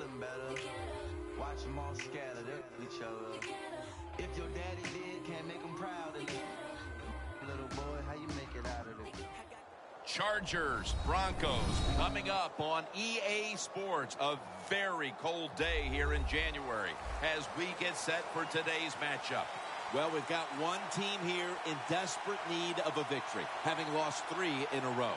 feeling better. Watch them all scattered at each other. If your daddy did, can't make him proud of you. Little boy, how you make it out of it? Chargers, Broncos coming up on EA Sports. A very cold day here in January as we get set for today's matchup. Well, we've got one team here in desperate need of a victory, having lost 3 in a row.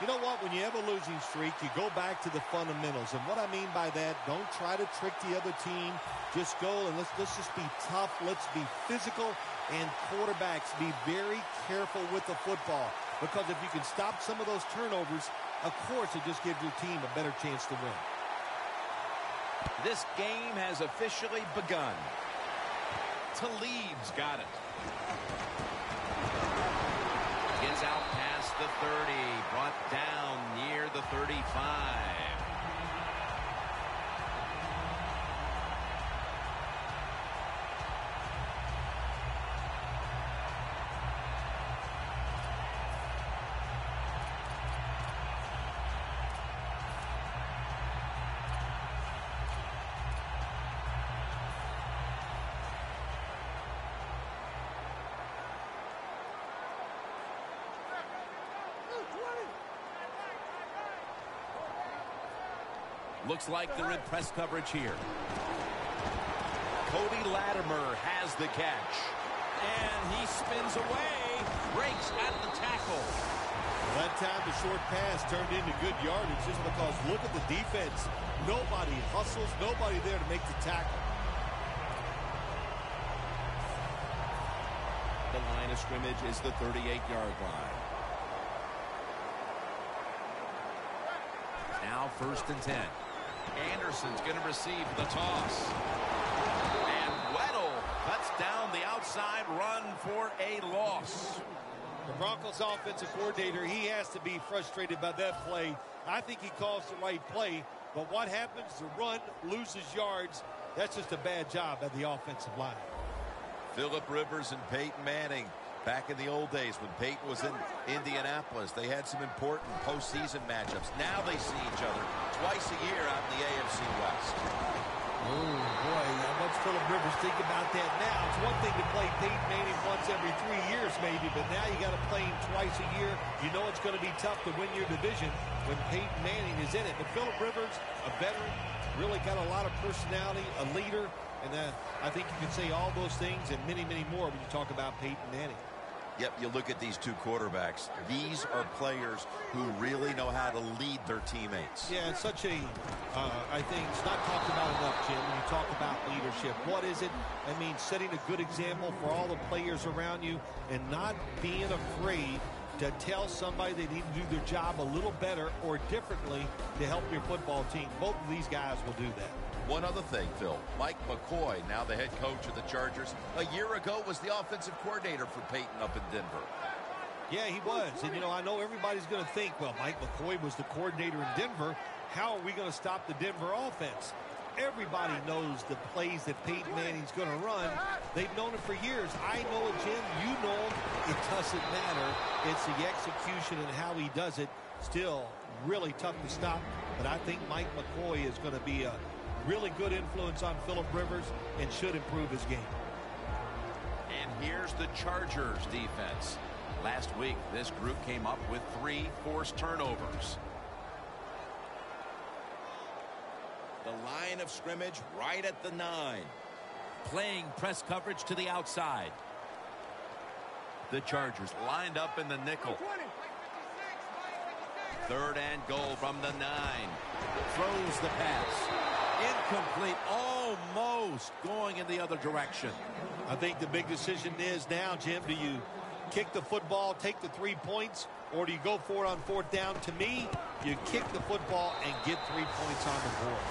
You know what? When you have a losing streak, you go back to the fundamentals. And what I mean by that, don't try to trick the other team. Just go and let's just be tough. Let's be physical. And quarterbacks, be very careful with the football. Because if you can stop some of those turnovers, of course, it just gives your team a better chance to win. This game has officially begun. Talib's got it. Gets out past the 30. Brought down near the 35. Looks like they're in press coverage here. Cody Latimer has the catch. And he spins away. Breaks at the tackle. That time the short pass turned into good yardage just because look at the defense. Nobody hustles. Nobody there to make the tackle. The line of scrimmage is the 38-yard line. Now 1st and 10. Anderson's going to receive the toss. And Weddle cuts down the outside run for a loss. The Broncos offensive coordinator, he has to be frustrated by that play. I think he calls the right play, but what happens? The run loses yards. That's just a bad job by the offensive line. Phillip Rivers and Peyton Manning. Back in the old days when Peyton was in Indianapolis, they had some important postseason matchups. Now they see each other twice a year out in the AFC West. Oh, boy, what's Phillip Rivers think about that now? It's one thing to play Peyton Manning once every 3 years maybe, but now you got to play him twice a year. You know it's going to be tough to win your division when Peyton Manning is in it. But Phillip Rivers, a veteran, really got a lot of personality, a leader, and I think you can say all those things and many, many more when you talk about Peyton Manning. Yep, you look at these two quarterbacks. These are players who really know how to lead their teammates. Yeah, it's such a, I think, it's not talked about enough, Jim, when you talk about leadership. What is it? I mean, setting a good example for all the players around you and not being afraid to tell somebody they need to do their job a little better or differently to help your football team. Both of these guys will do that. One other thing, Phil. Mike McCoy, now the head coach of the Chargers, a year ago was the offensive coordinator for Peyton up in Denver. Yeah, he was. And, you know, I know everybody's going to think, well, Mike McCoy was the coordinator in Denver. How are we going to stop the Denver offense? Everybody knows the plays that Peyton Manning's going to run. They've known it for years. I know it, Jim. You know it. It doesn't matter. It's the execution and how he does it. Still really tough to stop. But I think Mike McCoy is going to be a really good influence on Phillip Rivers and should improve his game. And here's the Chargers defense. Last week, this group came up with 3 forced turnovers. The line of scrimmage right at the 9. Playing press coverage to the outside. The Chargers lined up in the nickel. 3rd and goal from the 9. Throws the pass. Incomplete, almost going in the other direction. I think the big decision is now, Jim, do you kick the football, take the 3 points, or do you go for it on 4th down? To me, you kick the football and get 3 points on the board.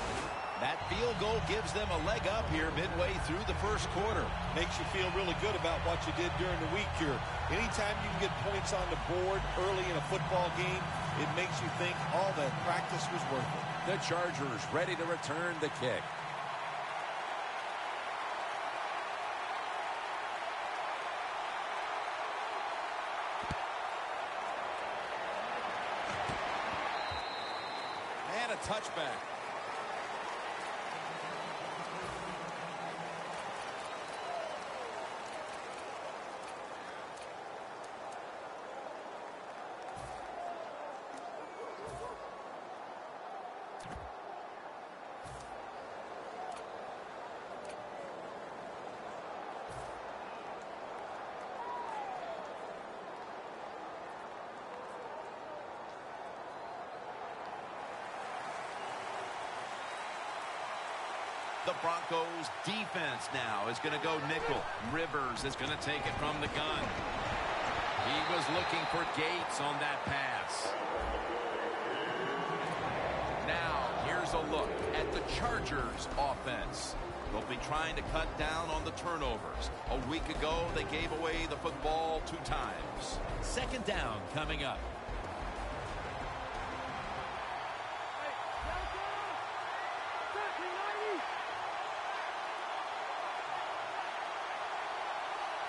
That field goal gives them a leg up here midway through the 1st quarter. Makes you feel really good about what you did during the week here. Anytime you can get points on the board early in a football game, it makes you think all that practice was worth it. The Chargers ready to return the kick. And a touchback. The Broncos defense now is going to go nickel. Rivers is going to take it from the gun. He was looking for Gates on that pass. Now, here's a look at the Chargers offense. They'll be trying to cut down on the turnovers. A week ago, they gave away the football 2 times. Second down coming up.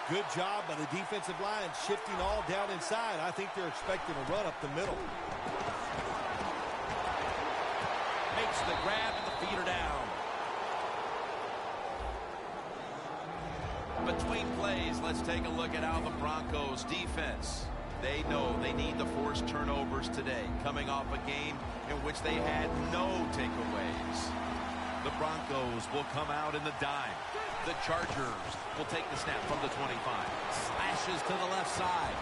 Good job by the defensive line, shifting all down inside. I think they're expecting a run up the middle. Makes the grab and the feet are down. Between plays, let's take a look at how the Broncos defense. They know they need to force turnovers today, coming off a game in which they had no takeaways. The Broncos will come out in the dime. The Chargers will take the snap from the 25. Slashes to the left side.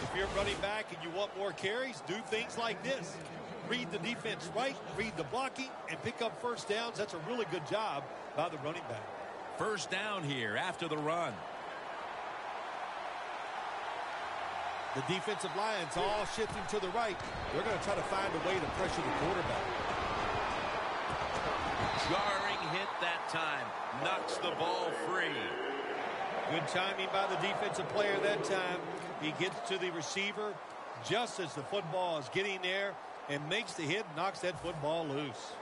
If you're running back and you want more carries, do things like this. Read the defense right, read the blocking, and pick up first downs. That's a really good job by the running back. First down here after the run. The defensive line's all shifting to the right. They're going to try to find a way to pressure the quarterback. Jarring hit that time. Knocks the ball free. Good timing by the defensive player that time. He gets to the receiver just as the football is getting there and makes the hit, knocks that football loose.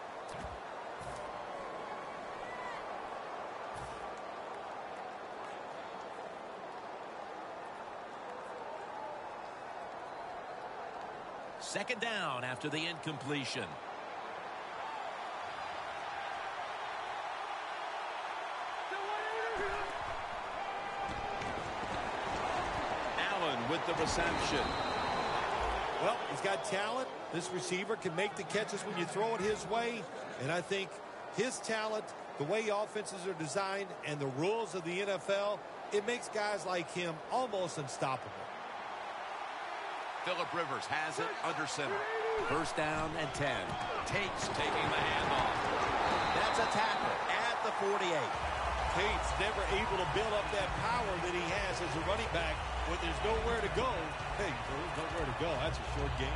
Second down after the incompletion. Allen with the reception. Well, he's got talent. This receiver can make the catches when you throw it his way. And I think his talent, the way offenses are designed, and the rules of the NFL, it makes guys like him almost unstoppable. Phillip Rivers has it under center. First down and 10. Tate's taking the handoff. That's a tackle at the 48. Tate's never able to build up that power that he has as a running back when there's nowhere to go. Hey, there's nowhere to go. That's a short game.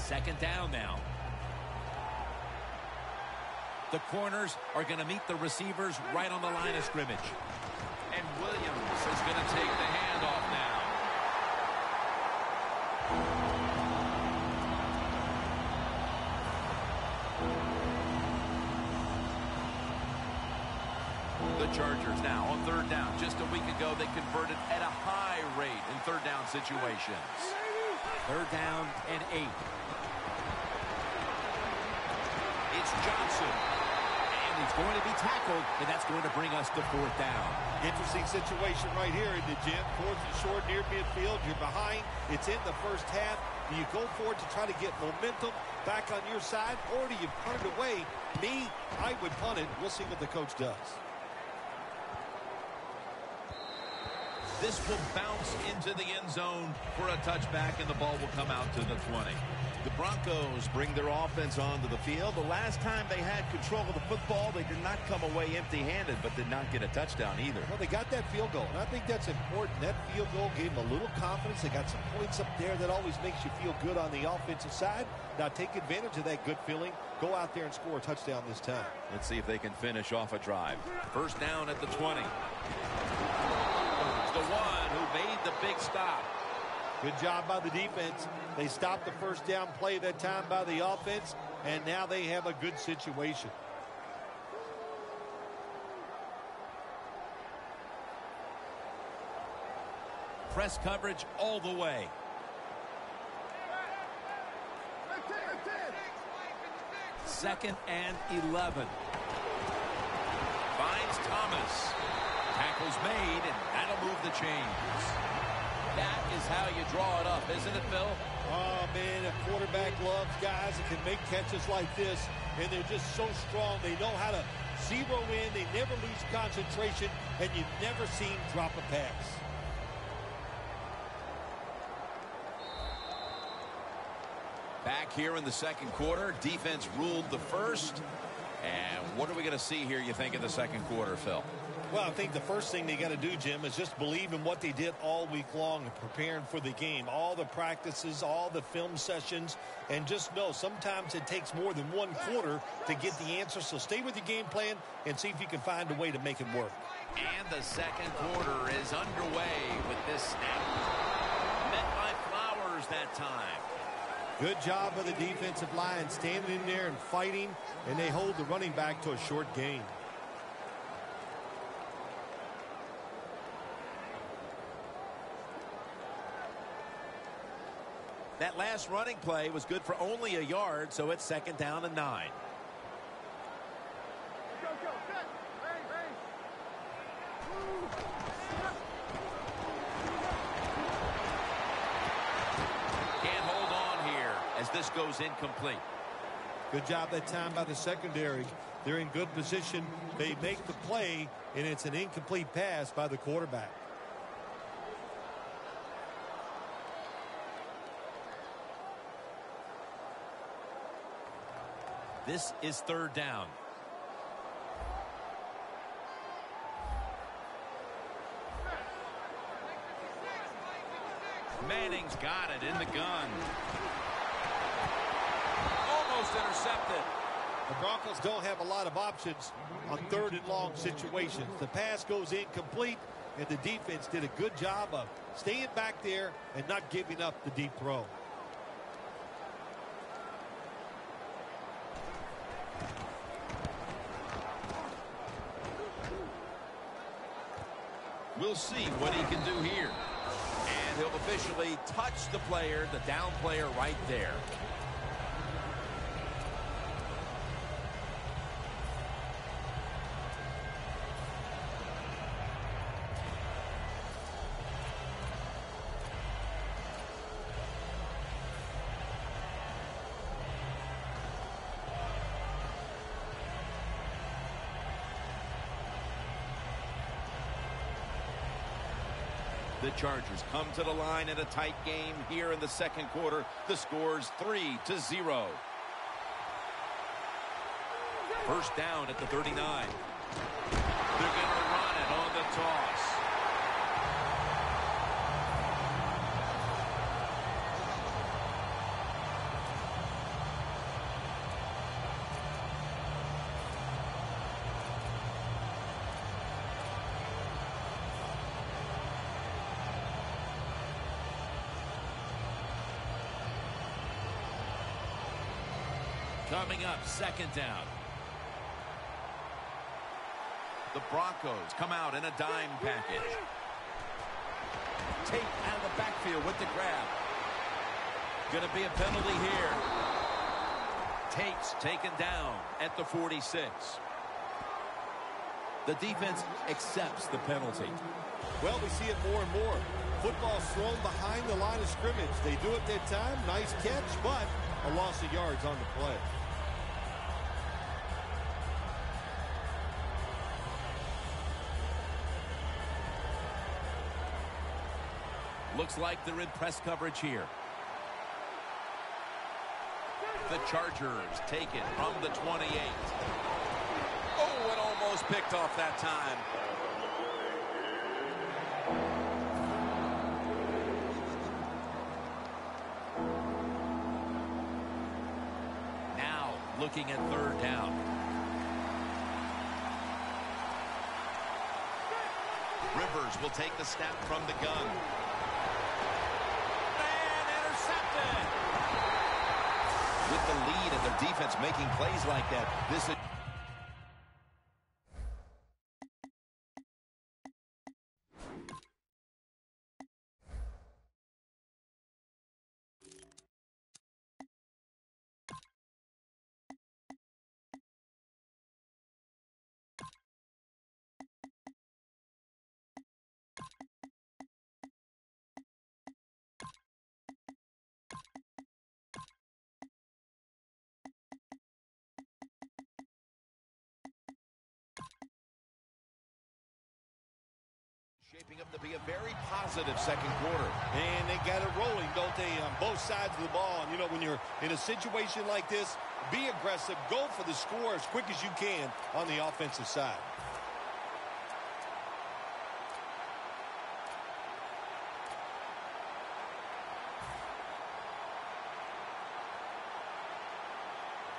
Second down now. The corners are going to meet the receivers right on the line of scrimmage. And Williams is going to take the handoff now. The Chargers now on third down. Just a week ago, they converted at a high rate in third down situations. Third down and 8. It's Johnson. And he's going to be tackled, and that's going to bring us to fourth down. Interesting situation right here in the gym. Fourth and short near midfield. You're behind. It's in the first half. Do you go for it to try to get momentum back on your side, or do you punt it away? Me, I would punt it. We'll see what the coach does. This will bounce into the end zone for a touchback, and the ball will come out to the 20. The Broncos bring their offense onto the field. The last time they had control of the football, they did not come away empty-handed, but did not get a touchdown either. Well, they got that field goal, and I think that's important. That field goal gave them a little confidence. They got some points up there. That always makes you feel good on the offensive side. Now take advantage of that good feeling. Go out there and score a touchdown this time. Let's see if they can finish off a drive. First down at the 20. The one who made the big stop. Good job by the defense. They stopped the first down play that time by the offense, and now they have a good situation. Press coverage all the way. Second and 11. Finds Thomas. Tackle's made, and that'll move the chains. That is how you draw it up, isn't it, Phil? Oh, man, a quarterback loves guys that can make catches like this, and they're just so strong. They know how to zero in. They never lose concentration, and you never see him drop a pass. Back here in the second quarter, defense ruled the first. And what are we going to see here, you think, in the second quarter, Phil? Well, I think the first thing they got to do, Jim, is just believe in what they did all week long and preparing for the game. All the practices, all the film sessions, and just know sometimes it takes more than one quarter to get the answer. So stay with your game plan and see if you can find a way to make it work. And the second quarter is underway with this snap. Met by Flowers that time. Good job by the defensive line standing in there and fighting, and they hold the running back to a short gain. That last running play was good for only a yard, so it's 2nd down and 9. Can't hold on here as this goes incomplete. Good job that time by the secondary. They're in good position. They make the play, and it's an incomplete pass by the quarterback. This is 3rd down. Manning's got it in the gun. Almost intercepted. The Broncos don't have a lot of options on 3rd and long situations. The pass goes incomplete, and the defense did a good job of staying back there and not giving up the deep throw. We'll see what he can do here. And he'll officially touch the player, the down player right there. The Chargers come to the line in a tight game here in the second quarter. The score's 3-0. 1st down at the 39. They're going to run it on the toss. Coming up, 2nd down. The Broncos come out in a dime package. Tate out of the backfield with the grab. Going to be a penalty here. Tate's taken down at the 46. The defense accepts the penalty. Well, we see it more and more. Football thrown behind the line of scrimmage. They do it that time. Nice catch, but a loss of yards on the play. Looks like they're in press coverage here. The Chargers take it from the 28. Oh, it almost picked off that time. Now looking at 3rd down. Rivers will take the snap from the gun. With the lead and their defense making plays like that, this is Shaping up to be a very positive second quarter. And they got it rolling, don't they, on both sides of the ball. And, you know, when you're in a situation like this, be aggressive. Go for the score as quick as you can on the offensive side.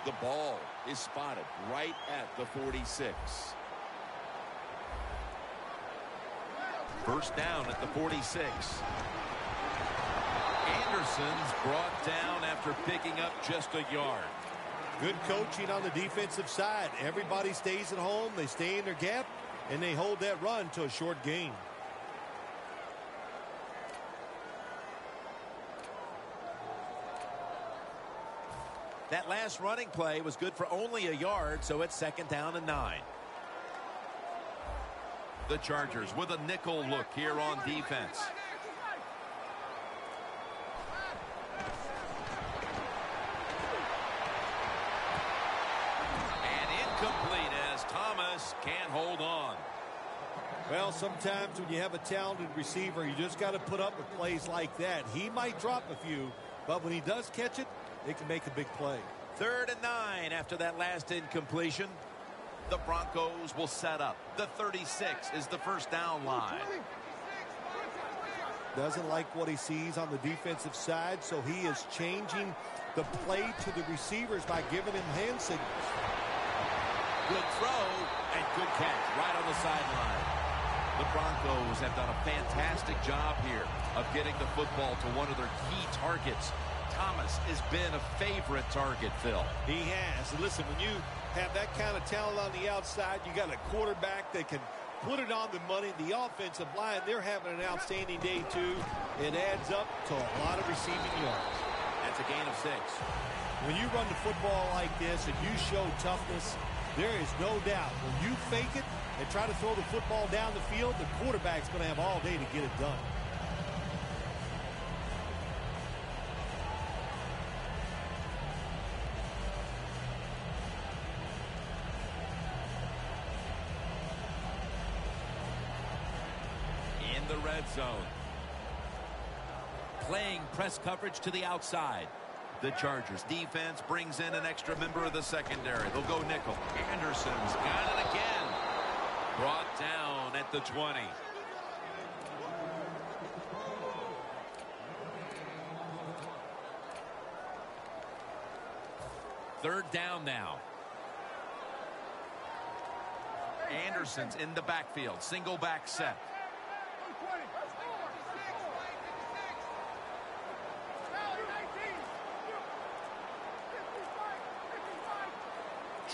The ball is spotted right at the 46. First down at the 46. Anderson's brought down after picking up just a yard. Good coaching on the defensive side. Everybody stays at home. They stay in their gap, and they hold that run to a short gain. That last running play was good for only a yard, so it's second down and 9. The Chargers with a nickel look here on defense. And incomplete as Thomas can't hold on. Well, sometimes when you have a talented receiver, you just got to put up with plays like that. He might drop a few, but when he does catch it, it can make a big play. 3rd and 9 after that last incompletion. The Broncos will set up. The 36 is the first down line. Doesn't like what he sees on the defensive side, so he is changing the play to the receivers by giving him hand signals. Good throw and good catch right on the sideline. The Broncos have done a fantastic job here of getting the football to one of their key targets. Thomas has been a favorite target, Phil. He has. And listen, when you have that kind of talent on the outside, you got a quarterback that can put it on the money. The offensive line, they're having an outstanding day, too. It adds up to a lot of receiving yards. That's a gain of 6. When you run the football like this and you show toughness, there is no doubt when you fake it and try to throw the football down the field, the quarterback's going to have all day to get it done. In the red zone. Playing press coverage to the outside. The Chargers defense brings in an extra member of the secondary. They'll go nickel. Anderson's got it again. Brought down at the 20. Third down now. Anderson's in the backfield. Single back set.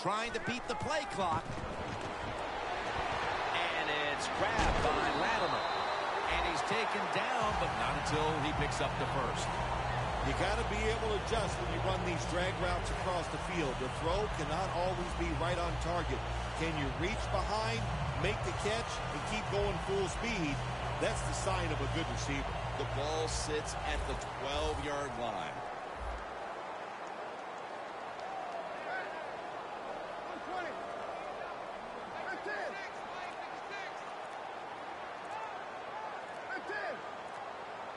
Trying to beat the play clock. And it's grabbed by Latimer. And he's taken down, but not until he picks up the first. You got to be able to adjust when you run these drag routes across the field. The throw cannot always be right on target. Can you reach behind, make the catch, and keep going full speed? That's the sign of a good receiver. The ball sits at the 12-yard line.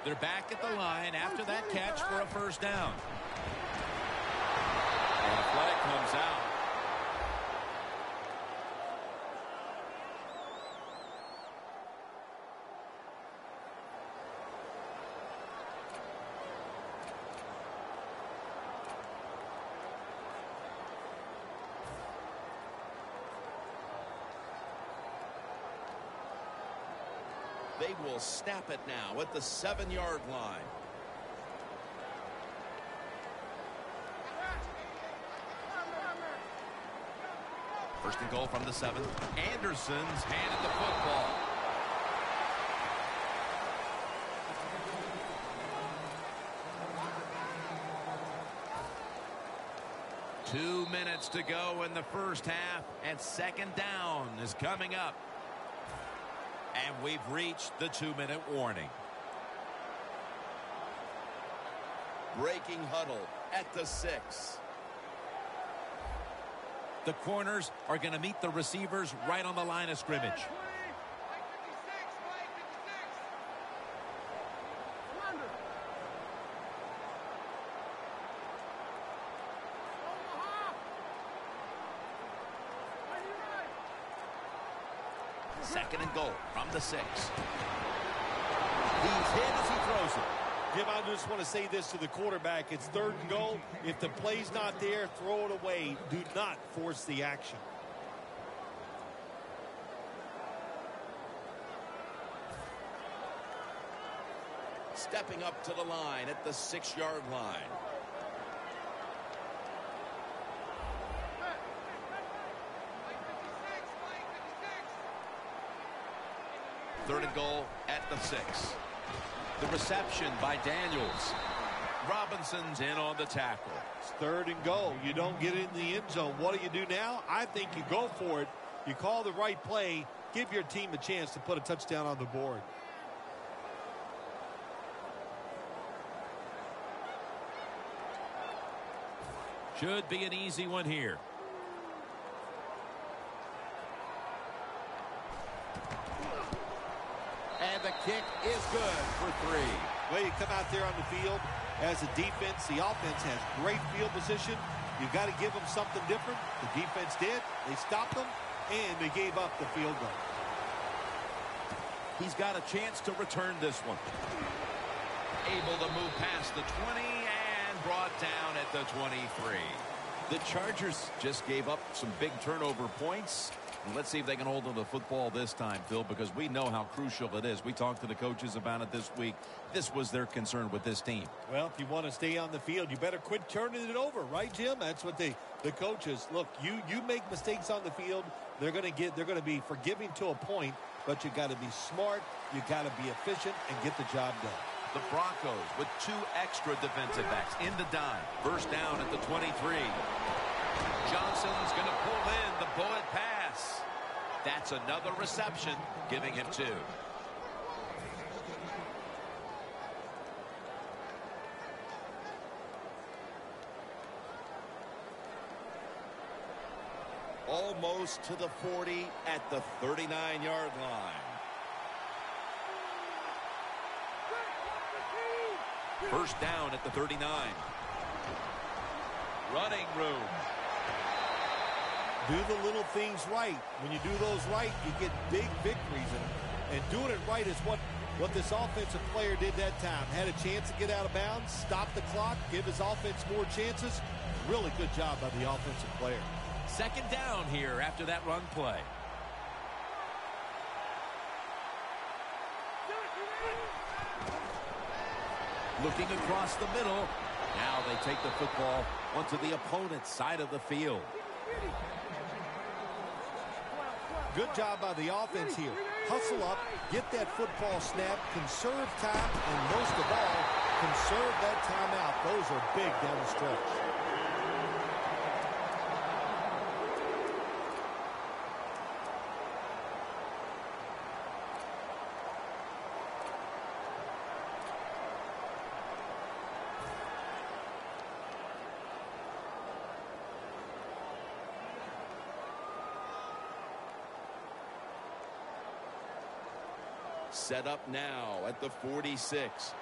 They're back at the line after that catch for a first down. And the flag comes out. They will snap it now at the 7-yard line. First and goal from the 7. Anderson's handed the football. Two minutes to go in the first half, and second down is coming up. And we've reached the 2-minute warning. Breaking huddle at the 6. The corners are going to meet the receivers right on the line of scrimmage. 2nd and goal from the 6. He's hit as he throws it. Jim, I just want to say this to the quarterback. It's 3rd and goal. If the play's not there, throw it away. Do not force the action. Stepping up to the line at the 6-yard line. Third and goal at the 6. The reception by Daniels. Robinson's in on the tackle. It's 3rd and goal. You don't get it in the end zone. What do you do now? I think you go for it. You call the right play. Give your team a chance to put a touchdown on the board. Should be an easy one here. And the kick is good for 3. Well, you come out there on the field as a defense. The offense has great field position. You've got to give them something different. The defense did. They stopped them, and they gave up the field goal. He's got a chance to return this one. Able to move past the 20 and brought down at the 23. The Chargers just gave up some big turnover points. And let's see if they can hold on to the football this time, Phil, because we know how crucial it is. We talked to the coaches about it this week. This was their concern with this team. Well, if you want to stay on the field, you better quit turning it over, right, Jim? That's what the coaches look. You make mistakes on the field, they're going to be forgiving to a point, but you got to be smart, you got to be efficient, and get the job done. The Broncos with 2 extra defensive backs in the dime. First down at the 23. Johnson's going to pull in the bullet pass. That's another reception, giving him 2. Almost to the 40 at the 39-yard line. First down at the 39. Running room. Do the little things right. When you do those right, you get big victories. And doing it right is what this offensive player did that time. Had a chance to get out of bounds, stop the clock, give his offense more chances. Really good job by the offensive player. 2nd down here after that run play. Looking across the middle. Now they take the football onto the opponent's side of the field. Good job by the offense here. Hustle up, get that football snap, conserve time, and most of all, conserve that timeout. Those are big down the stretch. Set up now at the 46.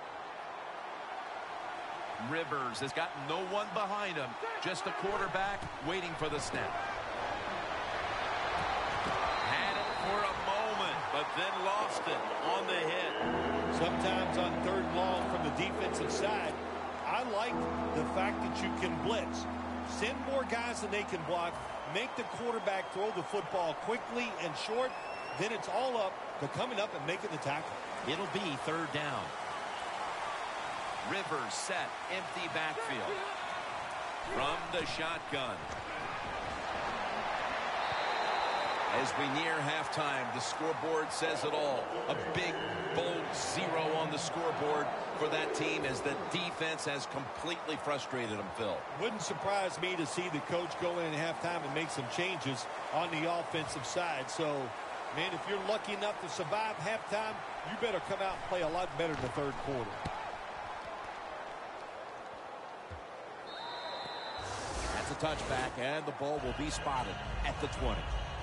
Rivers has got no one behind him. Just a quarterback waiting for the snap. Had it for a moment, but then lost it on the hit. Sometimes on 3rd and long from the defensive side, I like the fact that you can blitz. Send more guys than they can block. Make the quarterback throw the football quickly and short. Then it's all up to coming up and making the tackle. It'll be 3rd down. Rivers set, empty backfield. From the shotgun. As we near halftime, the scoreboard says it all. A big, bold 0 on the scoreboard for that team as the defense has completely frustrated them, Phil. Wouldn't surprise me to see the coach go in at halftime and make some changes on the offensive side. So, man, if you're lucky enough to survive halftime, you better come out and play a lot better in the 3rd quarter. That's a touchback, and the ball will be spotted at the 20.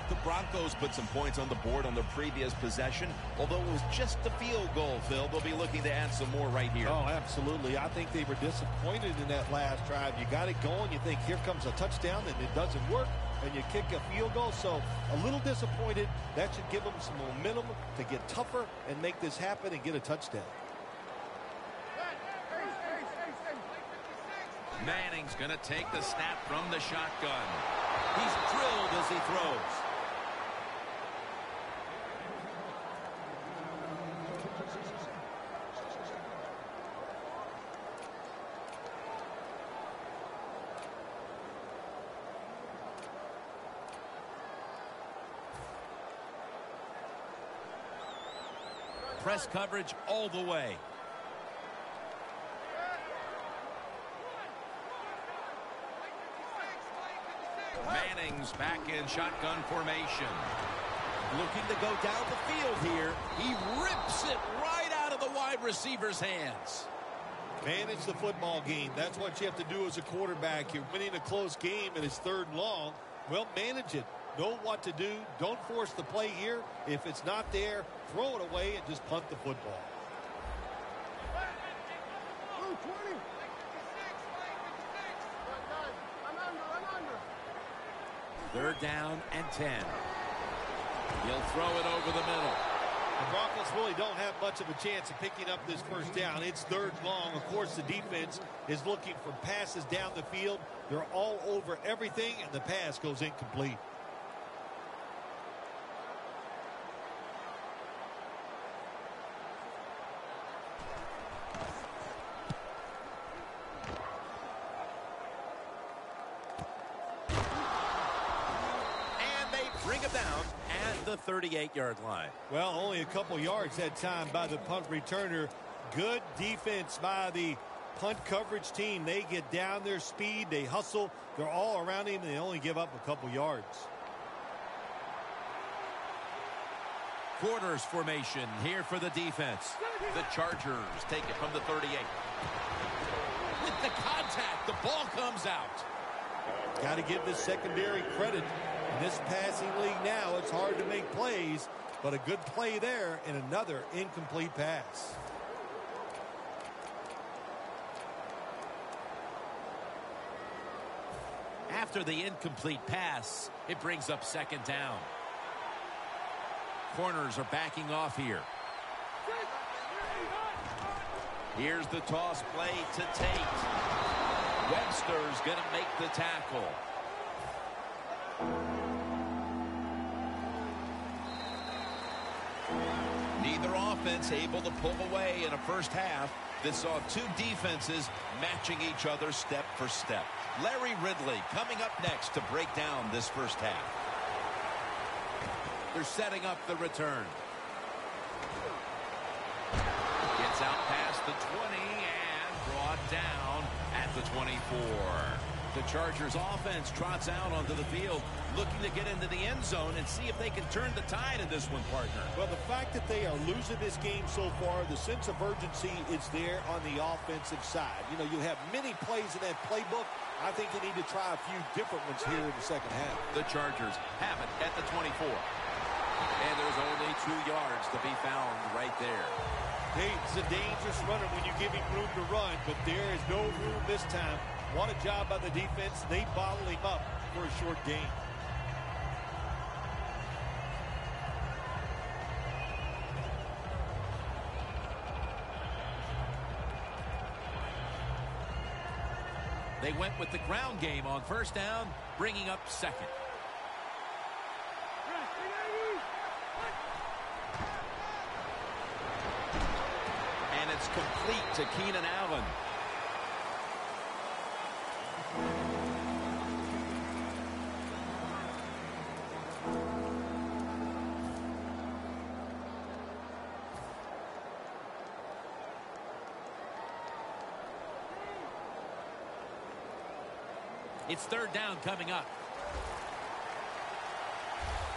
The Broncos put some points on the board on the previous possession. Although it was just a field goal, Phil, they'll be looking to add some more right here. Oh, absolutely. I think they were disappointed in that last drive. You got it going. You think, here comes a touchdown, and it doesn't work. and you kick a field goal. So a little disappointed. That should give them some momentum to get tougher and make this happen and get a touchdown. Manning's going to take the snap from the shotgun. He's drilled as he throws. Press coverage all the way. Manning's back in shotgun formation. Looking to go down the field here. He rips it right out of the wide receiver's hands. Manage the football game. That's what you have to do as a quarterback. You're winning a close game and it's 3rd and long. Well, manage it. Know what to do. Don't force the play here. If it's not there, throw it away and just punt the football. Third down and 10. He'll throw it over the middle. The Broncos really don't have much of a chance of picking up this first down. It's 3rd and long. Of course, the defense is looking for passes down the field. They're all over everything, and the pass goes incomplete. Bring him down at the 38-yard line. Well, only a couple yards that time by the punt returner. Good defense by the punt coverage team. They get down their speed. They hustle. They're all around him, and they only give up a couple yards. Corners formation here for the defense. The Chargers take it from the 38. With the contact, the ball comes out. Got to give this secondary credit. In this passing league now, it's hard to make plays, but a good play there and another incomplete pass. After the incomplete pass, it brings up 2nd down. Corners are backing off here. Here's the toss play to Tate. Webster's going to make the tackle. Neither offense able to pull away in a first half. This saw 2 defenses matching each other step for step. Larry Ridley coming up next to break down this first half. They're setting up the return. Gets out past the 20 and brought down at the 24. The Chargers offense trots out onto the field, looking to get into the end zone and see if they can turn the tide in this one, partner. Well, the fact that they are losing this game so far, the sense of urgency is there on the offensive side. You know, you have many plays in that playbook. I think they need to try a few different ones here in the second half. The Chargers have it at the 24. And there's only 2 yards to be found right there. Hey, it's a dangerous runner when you give him room to run, but there is no room this time. What a job by the defense. They bottle him up for a short gain. They went with the ground game on first down, bringing up 2nd. And it's complete to Keenan Allen. It's 3rd down coming up.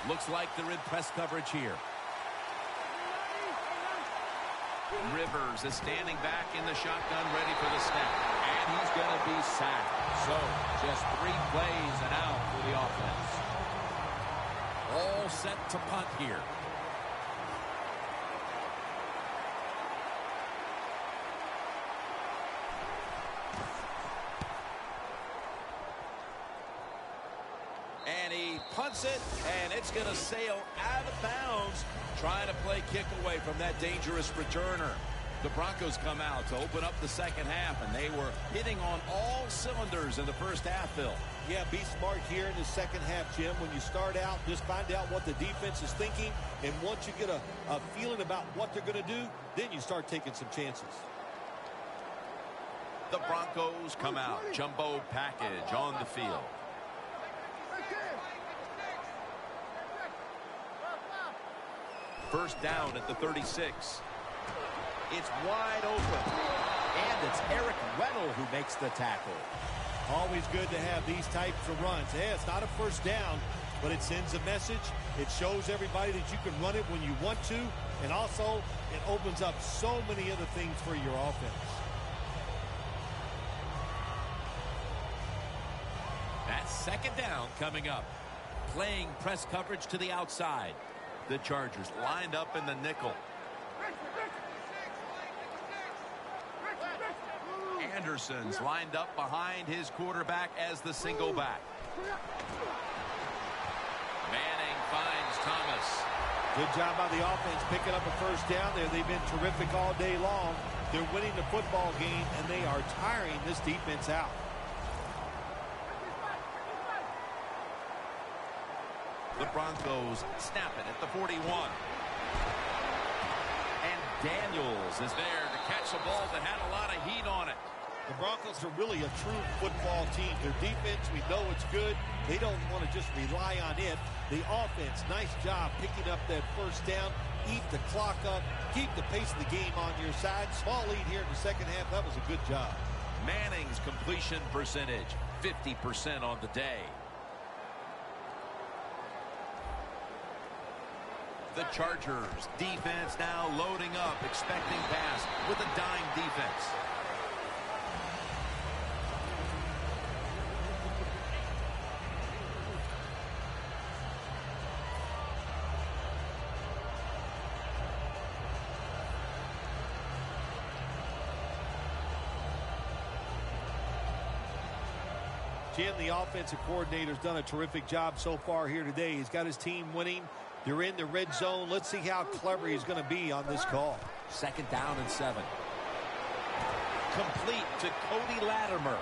Looks like they're in press coverage here. Rivers is standing back in the shotgun, ready for the snap. And he's going to be sacked. So, just 3 plays and out for the offense. All set to punt here. And he grabs it, and it's going to sail out of bounds, trying to play kick away from that dangerous returner. The Broncos come out to open up the second half, and they were hitting on all cylinders in the first half, Bill. Yeah, be smart here in the second half, Jim. When you start out, just find out what the defense is thinking, and once you get a feeling about what they're going to do, then you start taking some chances. The Broncos come out. Jumbo package on the field. First down at the 36. It's wide open. And it's Eric Weddle who makes the tackle. Always good to have these types of runs. Yeah, it's not a first down, but it sends a message. It shows everybody that you can run it when you want to. And also, it opens up so many other things for your offense. That's second down coming up. Playing press coverage to the outside. The Chargers lined up in the nickel. Anderson's lined up behind his quarterback as the single back. Manning finds Thomas. Good job by the offense picking up a first down there. They've been terrific all day long. They're winning the football game, and they are tiring this defense out. The Broncos snap it at the 41. And Daniels is there to catch a ball that had a lot of heat on it. The Broncos are really a true football team. Their defense, we know it's good. They don't want to just rely on it. The offense, nice job picking up that first down. Eat the clock up. Keep the pace of the game on your side. Small lead here in the second half. That was a good job. Manning's completion percentage, 50% on the day. The Chargers defense now loading up, expecting pass with a dime defense. Jim, the offensive coordinator's done a terrific job so far here today. He's got his team winning. They're in the red zone. Let's see how clever he's going to be on this call. Second down and 7. Complete to Cody Latimer.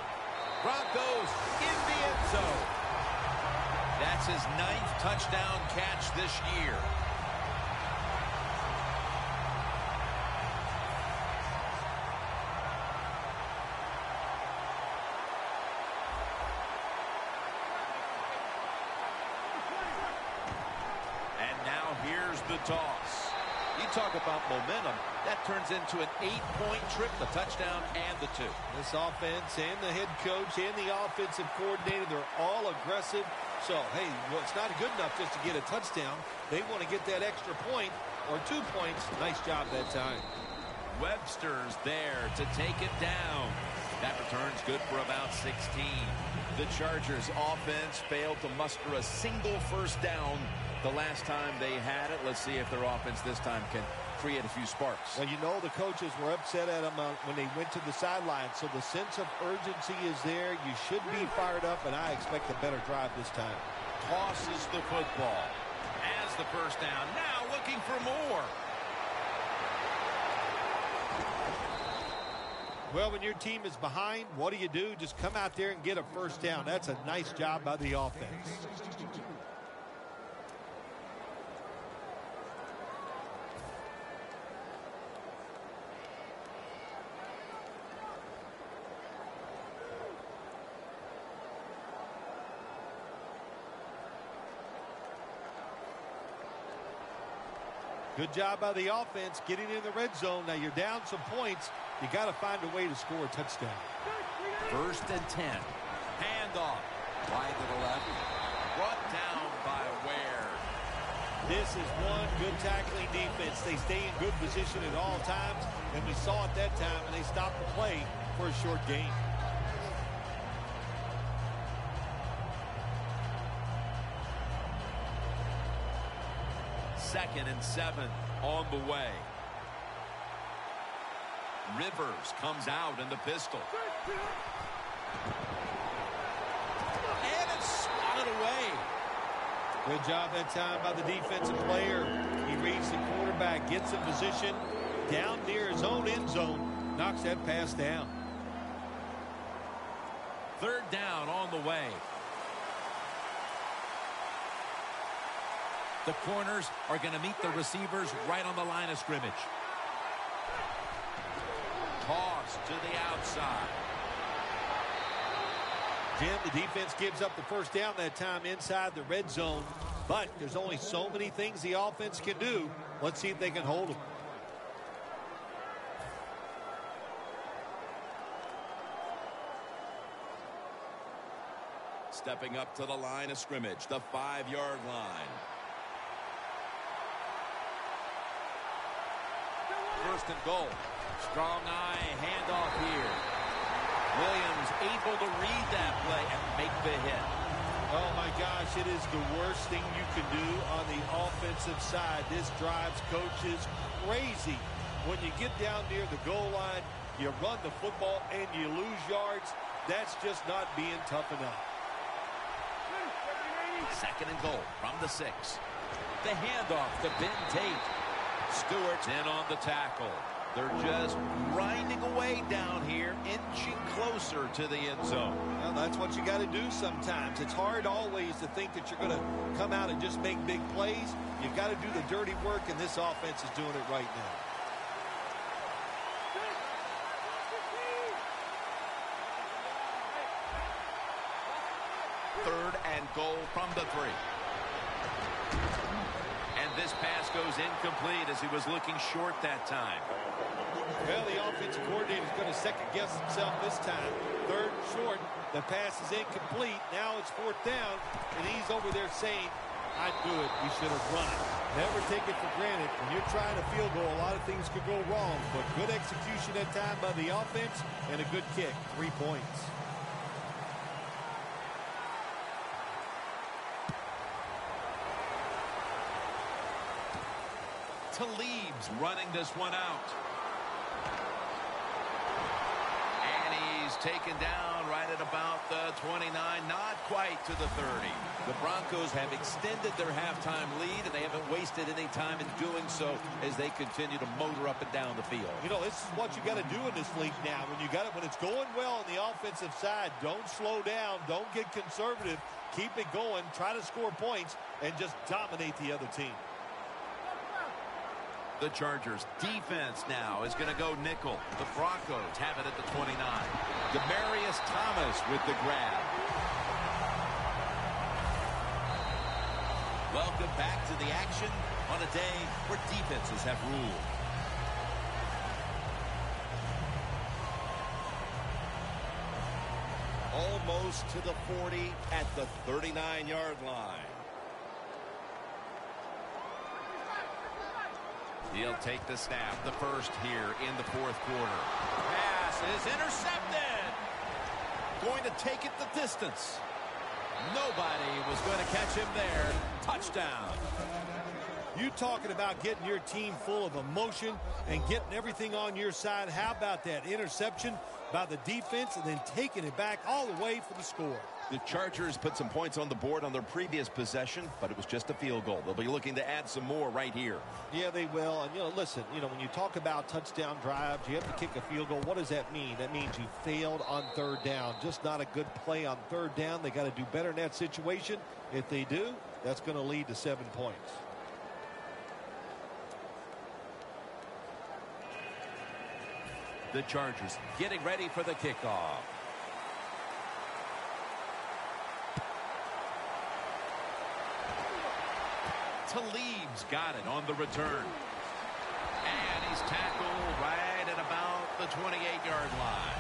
Broncos in the end zone. That's his 9th touchdown catch this year. Here's the toss. You talk about momentum. That turns into an 8-point trip, the touchdown and the 2. This offense and the head coach and the offensive coordinator, they're all aggressive. So, hey, well, it's not good enough just to get a touchdown. They want to get that extra point or 2 points. Nice job that time. Webster's there to take it down. That return's good for about 16. The Chargers offense failed to muster a single first down the last time they had it. Let's see if their offense this time can create a few sparks. Well, you know the coaches were upset at them when they went to the sideline, so the sense of urgency is there. You should be fired up, and I expect a better drive this time. Tosses the football. Has the first down. Now looking for more. Well, when your team is behind, what do? Just come out there and get a first down. That's a nice job by the offense. Good job by the offense getting in the red zone. Now you're down some points. You got to find a way to score a touchdown. First and 10. Handoff. Wide to the left. Brought down by Ware. This is one good tackling defense. They stay in good position at all times, and we saw it that time, and they stopped the play for a short gain. Second and 7 on the way. Rivers comes out in the pistol. And it's swatted away. Good job that time by the defensive player. He reads the quarterback, gets in position down near his own end zone, knocks that pass down. Third down on the way. The corners are going to meet the receivers right on the line of scrimmage. Toss to the outside. Jim, the defense gives up the first down that time inside the red zone, but there's only so many things the offense can do. Let's see if they can hold them. Stepping up to the line of scrimmage, the 5-yard line. First and goal. Strong eye handoff here. Williams able to read that play and make the hit. Oh my gosh, it is the worst thing you can do on the offensive side. This drives coaches crazy. When you get down near the goal line, you run the football and you lose yards. That's just not being tough enough. Second and goal from the 6. The handoff to Ben Tate. Stewart's in on the tackle. They're just grinding away down here, inching closer to the end zone. Well, that's what you got to do sometimes. It's hard always to think that you're going to come out and just make big plays. You've got to do the dirty work, and this offense is doing it right now. Third and goal from the 3. And this pass goes incomplete as he was looking short that time. Well, the offensive coordinator is going to second-guess himself this time. Third and short. The pass is incomplete. Now it's fourth down, and he's over there saying, I knew it. We should have run it. Never take it for granted. When you're trying a field goal, a lot of things could go wrong, but good execution that time by the offense and a good kick. 3 points. Talib's running this one out. And he's taken down right at about the 29, not quite to the 30. The Broncos have extended their halftime lead, and they haven't wasted any time in doing so as they continue to motor up and down the field. You know, this is what you got to do in this league now. When it's going well on the offensive side, don't slow down, don't get conservative, keep it going, try to score points, and just dominate the other team. The Chargers defense now is going to go nickel. The Broncos have it at the 29. Demaryius Thomas with the grab. Welcome back to the action on a day where defenses have ruled. Almost to the 40 at the 39-yard line. He'll take the snap, the first here in the fourth quarter. Pass is intercepted. Going to take it the distance. Nobody was going to catch him there. Touchdown. You talking about getting your team full of emotion and getting everything on your side. How about that interception by the defense and then taking it back all the way for the score? The Chargers put some points on the board on their previous possession, but it was just a field goal. They'll be looking to add some more right here. Yeah, they will. And, listen, when you talk about touchdown drives, you have to kick a field goal. What does that mean? That means you failed on third down. Just not a good play on third down. They got to do better in that situation. If they do, that's going to lead to 7 points. The Chargers getting ready for the kickoff. Talib's got it on the return. And he's tackled right at about the 28-yard line.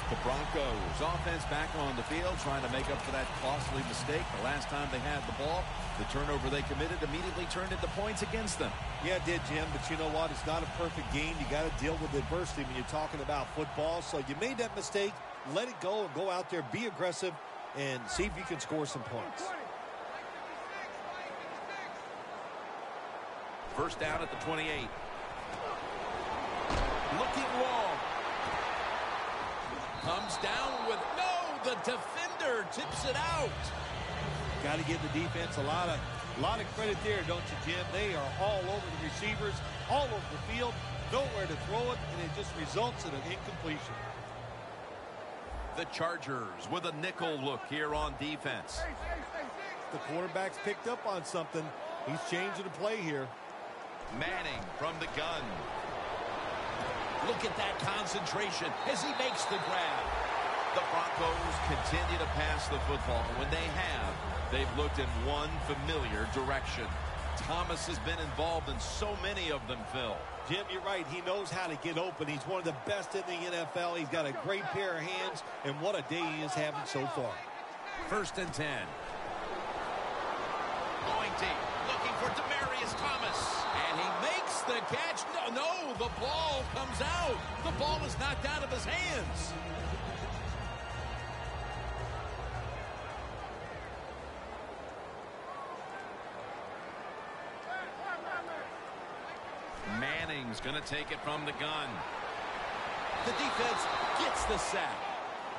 The Broncos offense back on the field trying to make up for that costly mistake. The last time they had the ball, the turnover they committed immediately turned into points against them. Yeah, it did, Jim, but you know what? It's not a perfect game. You got to deal with adversity when you're talking about football. So you made that mistake. Let it go and go out there, be aggressive, and see if you can score some points. First down at the 28. Looking long. Comes down with the defender tips it out. Got to give the defense a lot of A lot of credit there, don't you, Jim? They are all over the receivers, all over the field, nowhere to throw it, and it just results in an incompletion. The Chargers with a nickel look here on defense. The quarterback's picked up on something. He's changing the play here. Manning from the gun. Look at that concentration as he makes the grab. The Broncos continue to pass the football. When they have, they've looked in one familiar direction. Thomas has been involved in so many of them, Phil. Jim, you're right. He knows how to get open. He's one of the best in the NFL. He's got a great pair of hands, and what a day he is having so far. 1st and 10. Going deep, looking for Demaryius Thomas. And he makes the catch. No, the ball comes out. The ball is knocked out of his hands. Manning's going to take it from the gun. The defense gets the sack.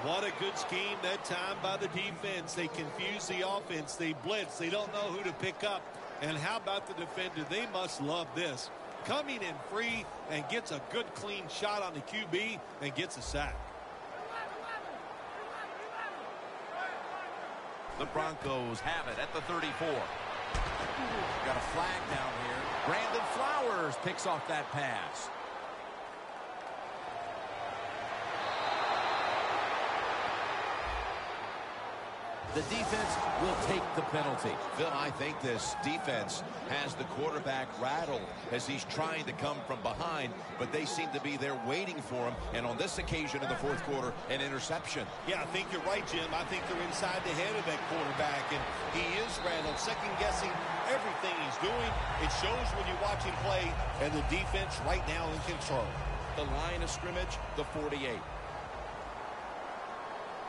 What a good scheme that time by the defense. They confuse the offense. They blitz. They don't know who to pick up. And how about the defender? They must love this. Coming in free and gets a good clean shot on the QB and gets a sack. The Broncos have it at the 34. Got a flag down here. Brandon Flowers picks off that pass. The defense will take the penalty. Phil, I think this defense has the quarterback rattled as he's trying to come from behind, but they seem to be there waiting for him. And on this occasion in the 4th quarter, an interception. Yeah, I think you're right, Jim. I think they're inside the head of that quarterback, and he is rattled, second-guessing everything he's doing. It shows when you watch him play, and the defense right now in control. The line of scrimmage, the 48.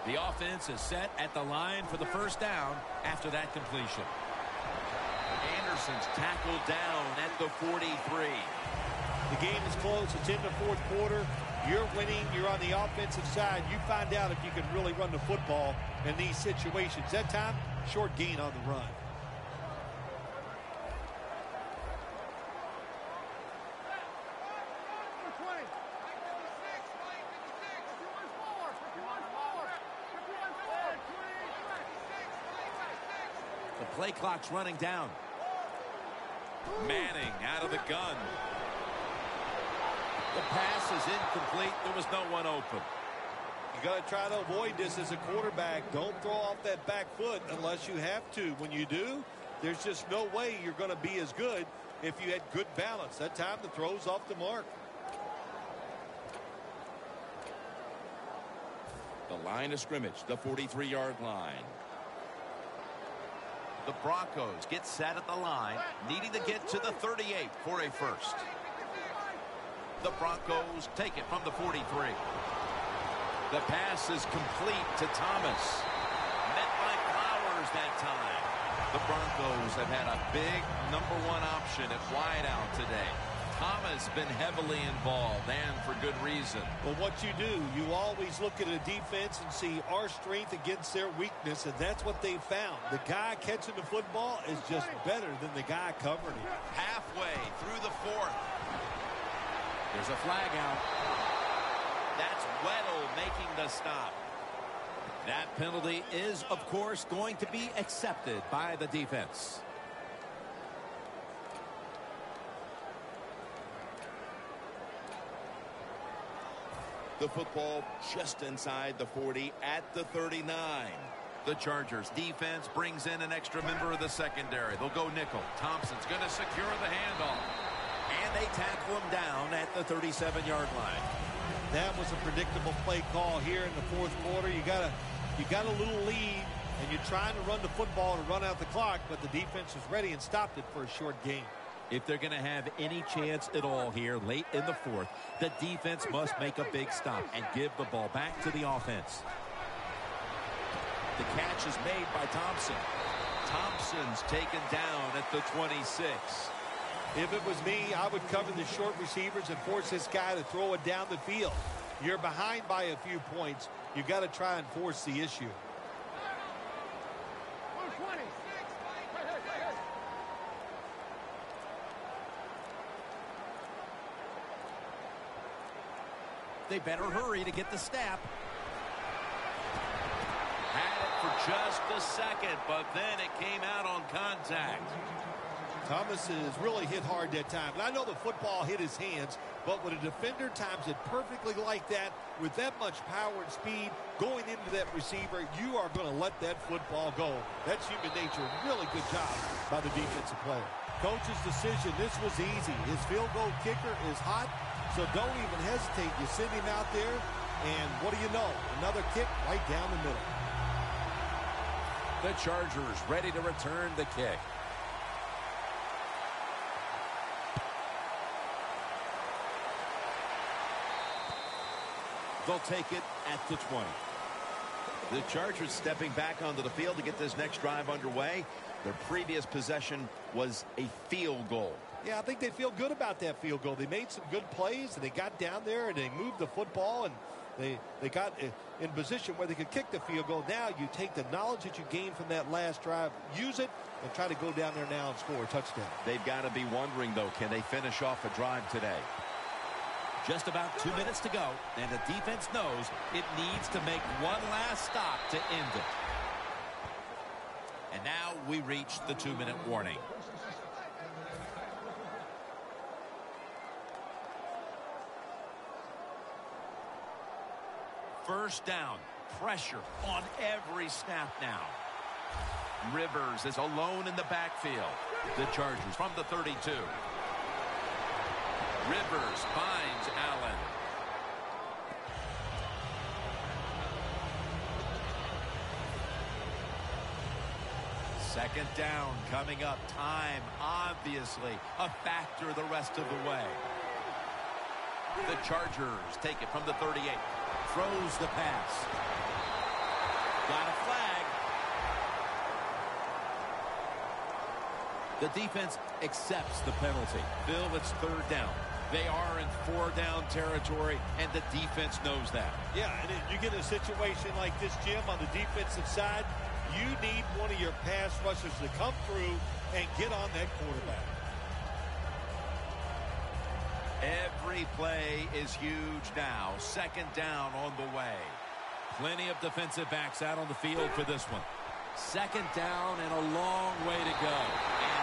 The offense is set at the line for the 1st down after that completion. Anderson's tackled down at the 43. The game is close. It's in the 4th quarter. You're winning. You're on the offensive side. You find out if you can really run the football in these situations. That time, short gain on the run. Play clock's running down. Manning out of the gun. The pass is incomplete. There was no one open. You got to try to avoid this as a quarterback. Don't throw off that back foot unless you have to. When you do, there's just no way you're going to be as good if you had good balance. That time the throw's off the mark. The line of scrimmage, the 43-yard line. The Broncos get set at the line, needing to get to the 38 for a first. The Broncos take it from the 43. The pass is complete to Thomas. Met by Flowers that time. The Broncos have had a big #1 option at wideout today. Thomas been heavily involved, and for good reason. Well, what you do, you always look at a defense and see our strength against their weakness, and that's what they found. The guy catching the football is just better than the guy covering it. Halfway through the 4th. There's a flag out. That's Weddle making the stop. That penalty is, of course, going to be accepted by the defense. The football just inside the 40 at the 39. The Chargers defense brings in an extra member of the secondary. They'll go nickel. Thompson's going to secure the handoff. And they tackle him down at the 37-yard line. That was a predictable play call here in the 4th quarter. You got a little lead, and you're trying to run the football to run out the clock, but the defense was ready and stopped it for a short gain. If they're going to have any chance at all here late in the 4th, the defense must make a big stop and give the ball back to the offense. The catch is made by Thompson. Thompson's taken down at the 26. If it was me, I would cover the short receivers and force this guy to throw it down the field. You're behind by a few points. You got to try and force the issue. They better hurry to get the snap. Had it for just a second, but then it came out on contact. Thomas is really hit hard that time. And I know the football hit his hands, but when a defender times it perfectly like that, with that much power and speed going into that receiver, you are going to let that football go. That's human nature. Really good job by the defensive player. Coach's decision, this was easy. His field goal kicker is hot, so don't even hesitate. You send him out there, and what do you know? Another kick right down the middle. The Chargers ready to return the kick. They'll take it at the 20. The Chargers stepping back onto the field to get this next drive underway. Their previous possession was a field goal. Yeah, I think they feel good about that field goal. They made some good plays, and they got down there, and they moved the football, and they got in position where they could kick the field goal. Now you take the knowledge that you gained from that last drive, use it, and try to go down there now and score a touchdown. They've got to be wondering, though, can they finish off a drive today? Just about 2 minutes to go, and the defense knows it needs to make one last stop to end it. And now we reach the 2-minute warning. First down, pressure on every snap now. Rivers is alone in the backfield. The Chargers from the 32. Rivers finds Allen. Second down coming up. Time, obviously, a factor the rest of the way. The Chargers take it from the 38. Throws the pass. Got a flag. The defense accepts the penalty. Bill, it's third down. They are in 4-down territory, and the defense knows that. Yeah, and you get a situation like this, Jim, on the defensive side, you need one of your pass rushers to come through and get on that quarterback. Every play is huge now. Second down on the way. Plenty of defensive backs out on the field for this one. Second down and a long way to go.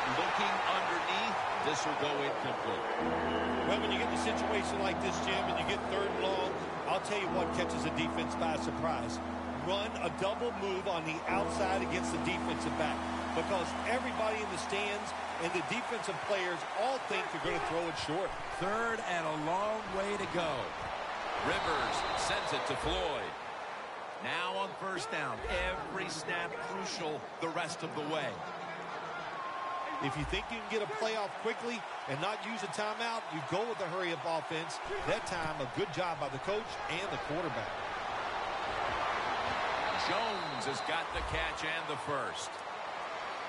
And looking underneath, this will go incomplete. Well, when you get a situation like this, Jim, and you get third and long, I'll tell you what catches a defense by surprise. Run a double move on the outside against the defensive back, because everybody in the stands and the defensive players all think they're going to throw it short. Third and a long way to go. Rivers sends it to Floyd. Now on first down, every snap crucial the rest of the way. If you think you can get a playoff quickly and not use a timeout, you go with the hurry-up offense. That time, a good job by the coach and the quarterback. Jones has got the catch and the first.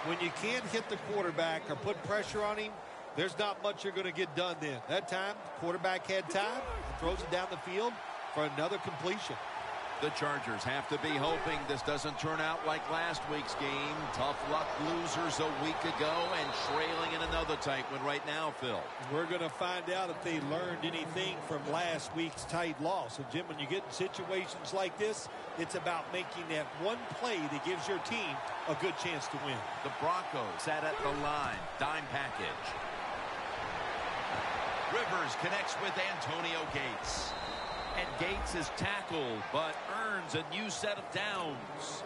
When you can't hit the quarterback or put pressure on him, there's not much you're going to get done then. That time, the quarterback had time and throws it down the field for another completion. The Chargers have to be hoping this doesn't turn out like last week's game. Tough luck losers a week ago and trailing in another tight one right now, Phil. We're going to find out if they learned anything from last week's tight loss. So, Jim, when you get in situations like this, it's about making that one play that gives your team a good chance to win. The Broncos sat at the line. Dime package. Rivers connects with Antonio Gates. And Gates is tackled, but earns a new set of downs.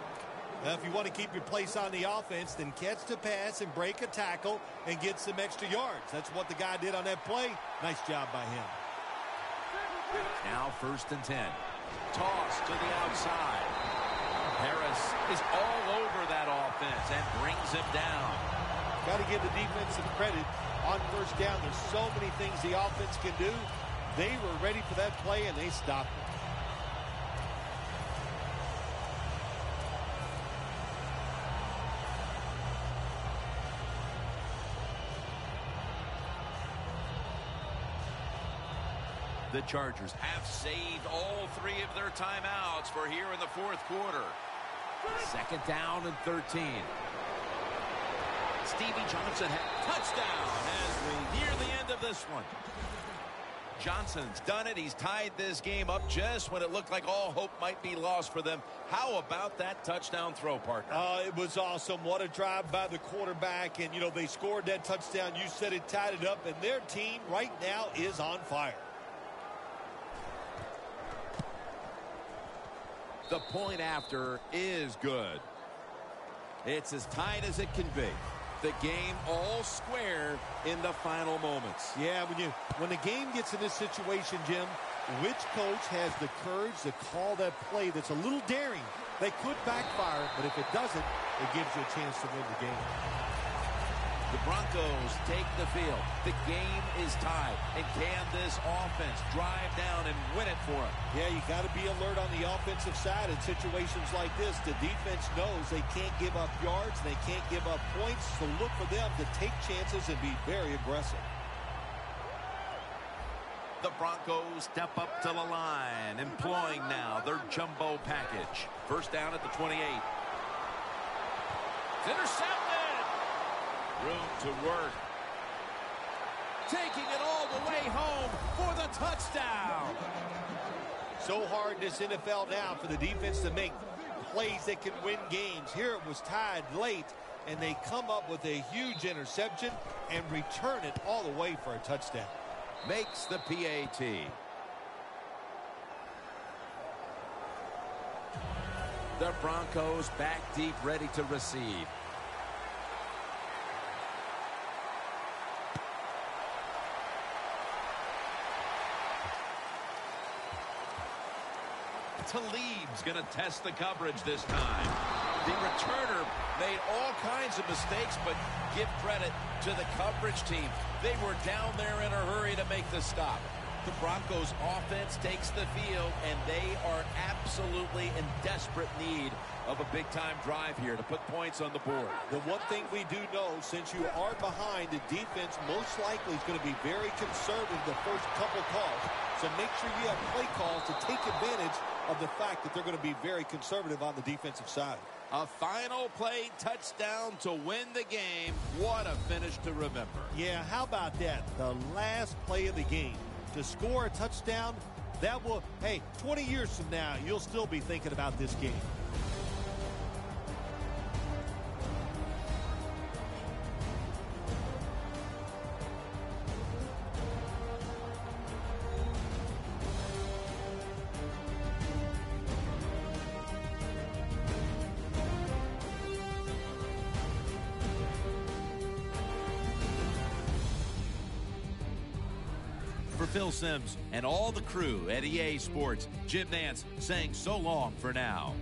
Now, if you want to keep your place on the offense, then catch the pass and break a tackle and get some extra yards. That's what the guy did on that play. Nice job by him. Now 1st and 10. Toss to the outside. Harris is all over that offense and brings him down. Got to give the defense some credit on first down. There's so many things the offense can do. They were ready for that play, and they stopped it. The Chargers have saved all 3 of their timeouts for here in the 4th quarter. Second down and 13. Stevie Johnson, touchdown as we near the end of this one. Johnson's done it. He's tied this game up just when it looked like all hope might be lost for them. How about that touchdown throw, partner? It was awesome. What a drive by the quarterback. And, you know, they scored that touchdown. You said it, tied it up. And their team right now is on fire. The point after is good. It's as tight as it can be. The game all square in the final moments. Yeah, when the game gets in this situation, Jim, which coach has the courage to call that play that's a little daring? They could backfire, but if it doesn't, it gives you a chance to win the game. The Broncos take the field. The game is tied. And can this offense drive down and win it for them? Yeah, you got to be alert on the offensive side in situations like this. The defense knows they can't give up yards, and they can't give up points, so look for them to take chances and be very aggressive. The Broncos step up to the line, employing now their jumbo package. First down at the 28. It's intercepted. Room to work. Taking it all the way home for the touchdown. So hard this NFL now for the defense to make plays that can win games. Here it was tied late, and they come up with a huge interception and return it all the way for a touchdown. Makes the PAT. The Broncos back deep, ready to receive. Talib's going to test the coverage this time. The returner made all kinds of mistakes, but give credit to the coverage team. They were down there in a hurry to make the stop. The Broncos offense takes the field, and they are absolutely in desperate need of a big-time drive here to put points on the board. The one thing we do know, since you are behind, the defense most likely is going to be very conservative the first couple calls. So make sure you have play calls to take advantage of the fact that they're going to be very conservative on the defensive side. A final play touchdown to win the game. What a finish to remember. Yeah, how about that? The last play of the game. To score a touchdown, that will, hey, 20 years from now, you'll still be thinking about this game. For Phil Simms and all the crew at EA Sports, Jim Nance saying so long for now.